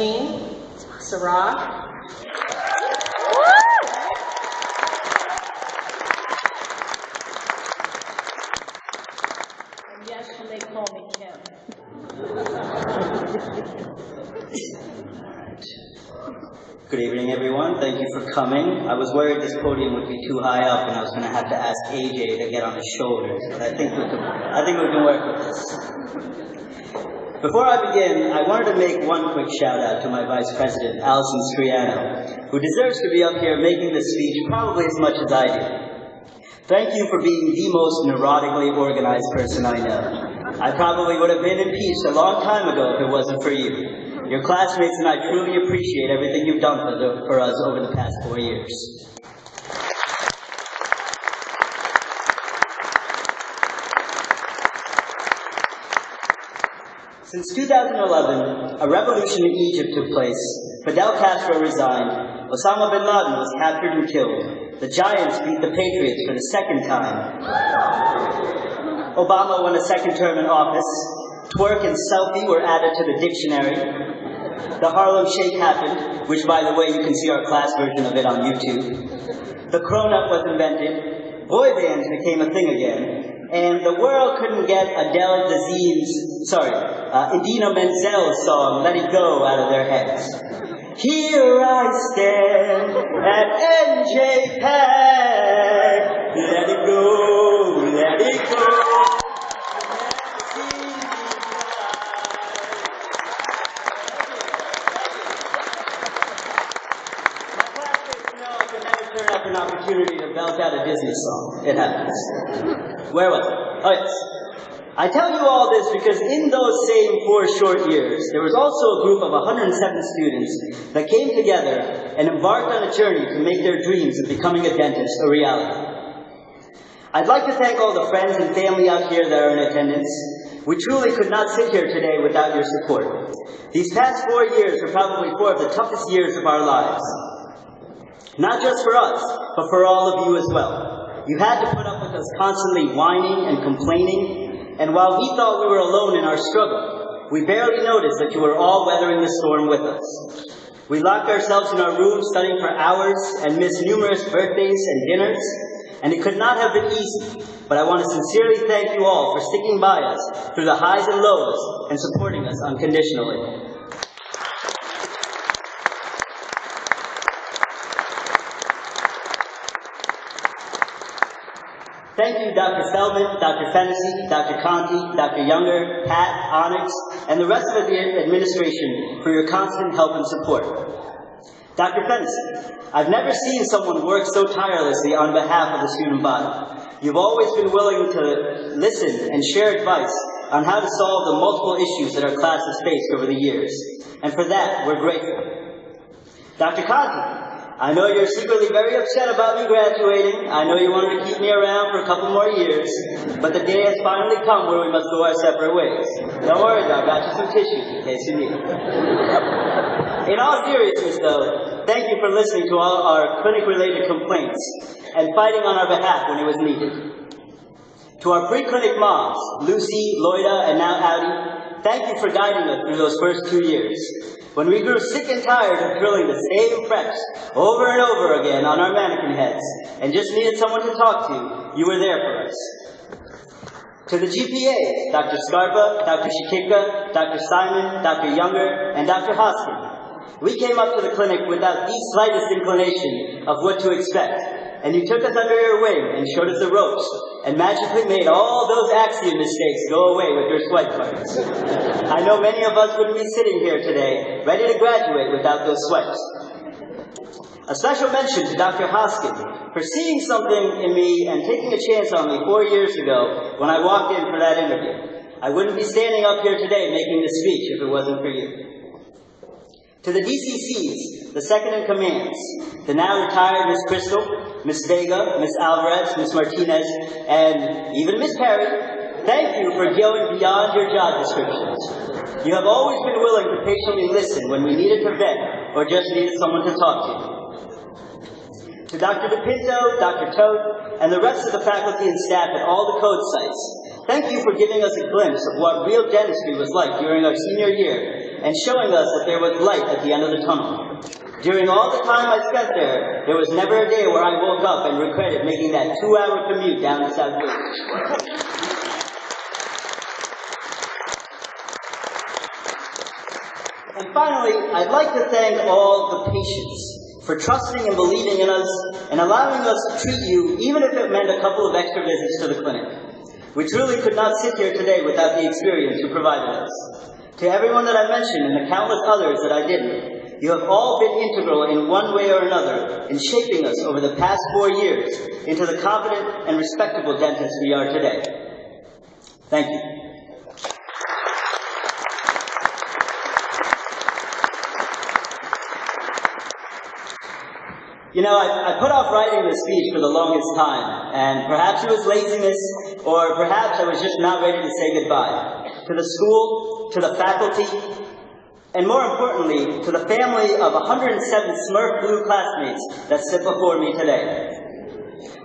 Yasin, Sarah. And yes, you may call me Kim. Good evening, everyone. Thank you for coming. I was worried this podium would be too high up and I was going to have to ask AJ to get on his shoulders, but I think we can work with this. Before I begin, I wanted to make one quick shout out to my Vice President, Allison Scriano, who deserves to be up here making this speech probably as much as I do. Thank you for being the most neurotically organized person I know. I probably would have been impeached a long time ago if it wasn't for you. Your classmates and I truly appreciate everything you've done for us over the past 4 years. Since 2011, a revolution in Egypt took place, Fidel Castro resigned, Osama bin Laden was captured and killed, the Giants beat the Patriots for the second time, Obama won a second term in office, twerk and selfie were added to the dictionary, the Harlem Shake happened, which by the way you can see our class version of it on YouTube, the Cronut was invented, boy bands became a thing again, and the world couldn't get Idina Menzel's song, Let It Go, out of their heads. Here I stand at NJPAC, let it go, let it go. My classmates know I can never turn up an opportunity to belt out a Disney song. It happens. Where was it? Oh, yes. I tell you all this because in those same 4 short years, there was also a group of 107 students that came together and embarked on a journey to make their dreams of becoming a dentist a reality. I'd like to thank all the friends and family out here that are in attendance. We truly could not sit here today without your support. These past 4 years are probably 4 of the toughest years of our lives. Not just for us, but for all of you as well. You had to put up with us constantly whining and complaining, and while we thought we were alone in our struggle, we barely noticed that you were all weathering the storm with us. We locked ourselves in our rooms studying for hours and missed numerous birthdays and dinners, and it could not have been easy, but I want to sincerely thank you all for sticking by us through the highs and lows and supporting us unconditionally. Thank you, Dr. Feldman, Dr. Fennessy, Dr. Conti, Dr. Younger, Pat, Onyx, and the rest of the administration for your constant help and support. Dr. Fennessy, I've never seen someone work so tirelessly on behalf of the student body. You've always been willing to listen and share advice on how to solve the multiple issues that our class has faced over the years. And for that, we're grateful. Dr. Conti, I know you're secretly very upset about me graduating. I know you wanted to keep me around for a couple more years, but the day has finally come where we must go our separate ways. Don't worry, though, I got you some tissues in case you need it. In all seriousness, though, thank you for listening to all our clinic-related complaints and fighting on our behalf when it was needed. To our pre-clinic moms, Lucy, Loida, and now Audi, thank you for guiding us through those first 2 years. When we grew sick and tired of drilling the same preps over and over again on our mannequin heads and just needed someone to talk to, you were there for us. To the GPAs, Dr. Scarpa, Dr. Shikika, Dr. Simon, Dr. Younger, and Dr. Hoskin, we came up to the clinic without the slightest inclination of what to expect, and you took us under your wing and showed us the ropes, and magically made all those axiom mistakes go away with your sweat cards. I know many of us wouldn't be sitting here today, ready to graduate without those sweats. A special mention to Dr. Hoskin for seeing something in me and taking a chance on me 4 years ago when I walked in for that interview. I wouldn't be standing up here today making this speech if it wasn't for you. To the DCCs, the second-in-commands, the now-retired Miss Crystal, Miss Vega, Miss Alvarez, Miss Martinez, and even Miss Perry, thank you for going beyond your job descriptions. You have always been willing to patiently listen when we needed to vent or just needed someone to talk to. To Dr. DePinto, Dr. Tote, and the rest of the faculty and staff at all the code sites, thank you for giving us a glimpse of what real dentistry was like during our senior year and showing us that there was light at the end of the tunnel. During all the time I spent there, there was never a day where I woke up and regretted making that 2-hour commute down to South Village. And finally, I'd like to thank all the patients for trusting and believing in us and allowing us to treat you even if it meant a couple of extra visits to the clinic. We truly could not sit here today without the experience you provided us. To everyone that I mentioned and the countless others that I didn't, you have all been integral in one way or another in shaping us over the past 4 years into the competent and respectable dentists we are today. Thank you. You know, I put off writing this speech for the longest time, and perhaps it was laziness, or perhaps I was just not ready to say goodbye. To the school, to the faculty, and more importantly, to the family of 107 Smurf Blue classmates that sit before me today.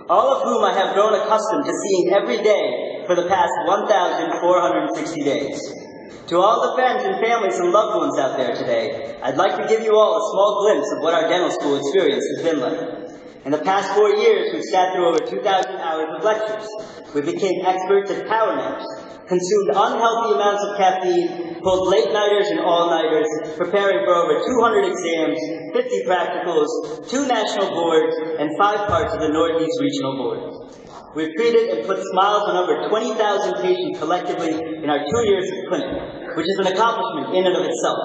All of whom I have grown accustomed to seeing every day for the past 1,460 days. To all the friends and families and loved ones out there today, I'd like to give you all a small glimpse of what our dental school experience has been like. In the past 4 years, we've sat through over 2,000 hours of lectures. We became experts at power naps, consumed unhealthy amounts of caffeine, pulled late-nighters and all-nighters, preparing for over 200 exams, 50 practicals, 2 national boards, and 5 parts of the Northeast Regional Board. We've treated and put smiles on over 20,000 patients collectively in our 2 years of clinic, which is an accomplishment in and of itself.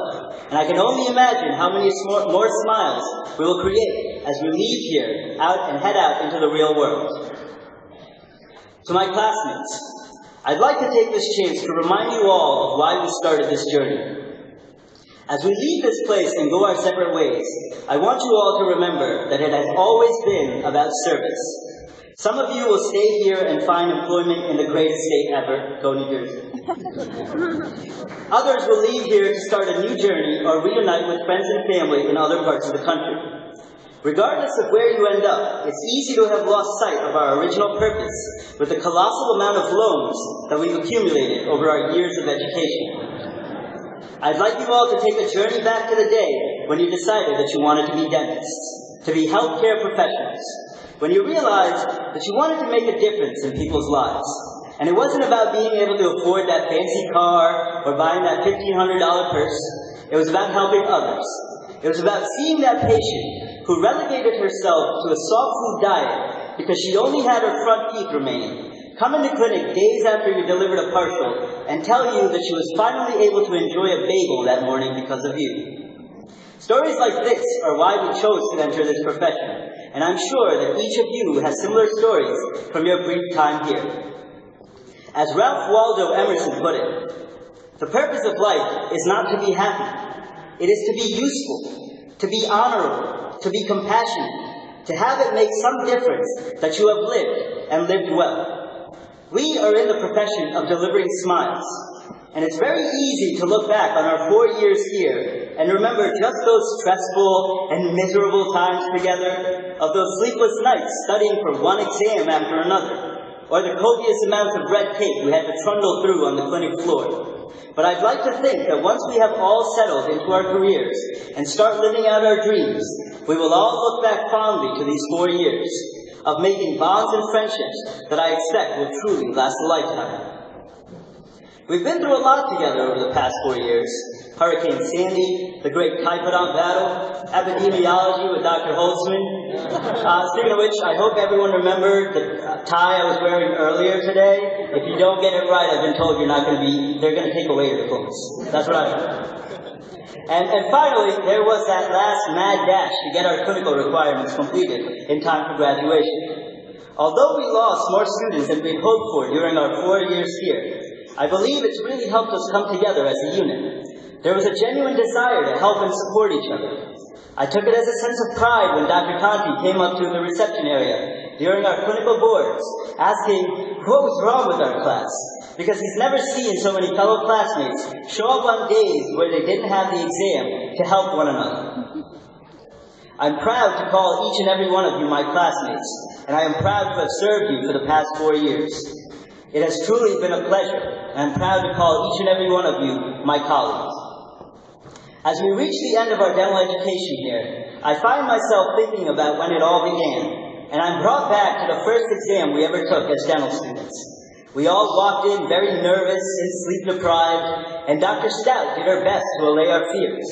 And I can only imagine how many more smiles we will create as we leave here out and head out into the real world. To my classmates, I'd like to take this chance to remind you all of why we started this journey. As we leave this place and go our separate ways, I want you all to remember that it has always been about service. Some of you will stay here and find employment in the greatest state ever, go New Jersey. Others will leave here to start a new journey or reunite with friends and family in other parts of the country. Regardless of where you end up, it's easy to have lost sight of our original purpose with the colossal amount of loans that we've accumulated over our years of education. I'd like you all to take a journey back to the day when you decided that you wanted to be dentists, to be healthcare professionals, when you realized that you wanted to make a difference in people's lives. And it wasn't about being able to afford that fancy car or buying that $1,500 purse. It was about helping others. It was about seeing that patient who relegated herself to a soft food diet because she only had her front teeth remaining, come into clinic days after you delivered a partial and tell you that she was finally able to enjoy a bagel that morning because of you. Stories like this are why we chose to enter this profession. And I'm sure that each of you has similar stories from your brief time here. As Ralph Waldo Emerson put it, the purpose of life is not to be happy. It is to be useful, to be honorable, to be compassionate, to have it make some difference that you have lived and lived well. We are in the profession of delivering smiles. And it's very easy to look back on our 4 years here and remember just those stressful and miserable times together, of those sleepless nights studying for one exam after another, or the copious amounts of red tape we had to trundle through on the clinic floor. But I'd like to think that once we have all settled into our careers and start living out our dreams, we will all look back fondly to these 4 years of making bonds and friendships that I expect will truly last a lifetime. We've been through a lot together over the past 4 years. Hurricane Sandy, the great Typodont battle, epidemiology with Dr. Holtzman. Speaking of which, I hope everyone remembered the tie I was wearing earlier today. If you don't get it right, I've been told they're going to take away your clothes. That's what I heard. And finally, there was that last mad dash to get our clinical requirements completed in time for graduation. Although we lost more students than we'd hoped for during our 4 years here, I believe it's really helped us come together as a unit. There was a genuine desire to help and support each other. I took it as a sense of pride when Dr. Conti came up to the reception area during our clinical boards, asking what was wrong with our class, because he's never seen so many fellow classmates show up on days where they didn't have the exam to help one another. I'm proud to call each and every one of you my classmates, and I am proud to have served you for the past 4 years. It has truly been a pleasure, and I'm proud to call each and every one of you my colleagues. As we reach the end of our dental education here, I find myself thinking about when it all began, and I'm brought back to the first exam we ever took as dental students. We all walked in very nervous and sleep-deprived, and Dr. Stout did her best to allay our fears.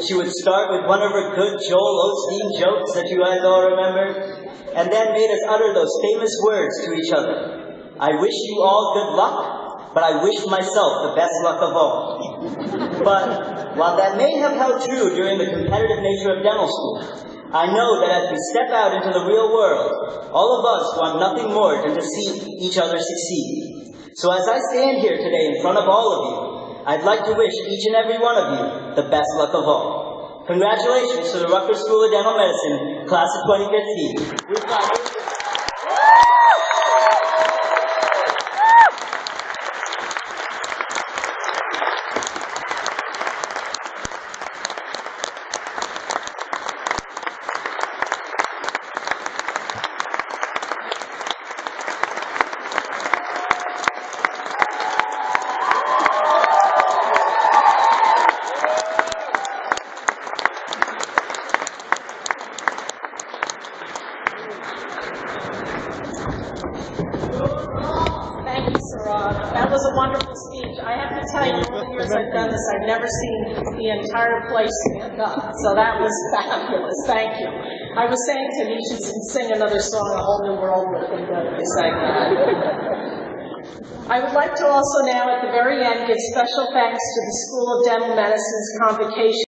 She would start with one of her good Joel Osteen jokes that you guys all remember, and then made us utter those famous words to each other. I wish you all good luck, but I wish myself the best luck of all. But while that may have held true during the competitive nature of dental school, I know that as we step out into the real world, all of us want nothing more than to see each other succeed. So as I stand here today in front of all of you, I'd like to wish each and every one of you the best luck of all. Congratulations to the Rutgers School of Dental Medicine, class of 2015. That was a wonderful speech. I have to tell you, all the years I've done this, I've never seen the entire place stand up. So that was fabulous. Thank you. I was saying to him, he should sing another song, A Whole New World, with him when he sang that. I would like to also now, at the very end, give special thanks to the School of Dental Medicine's Convocation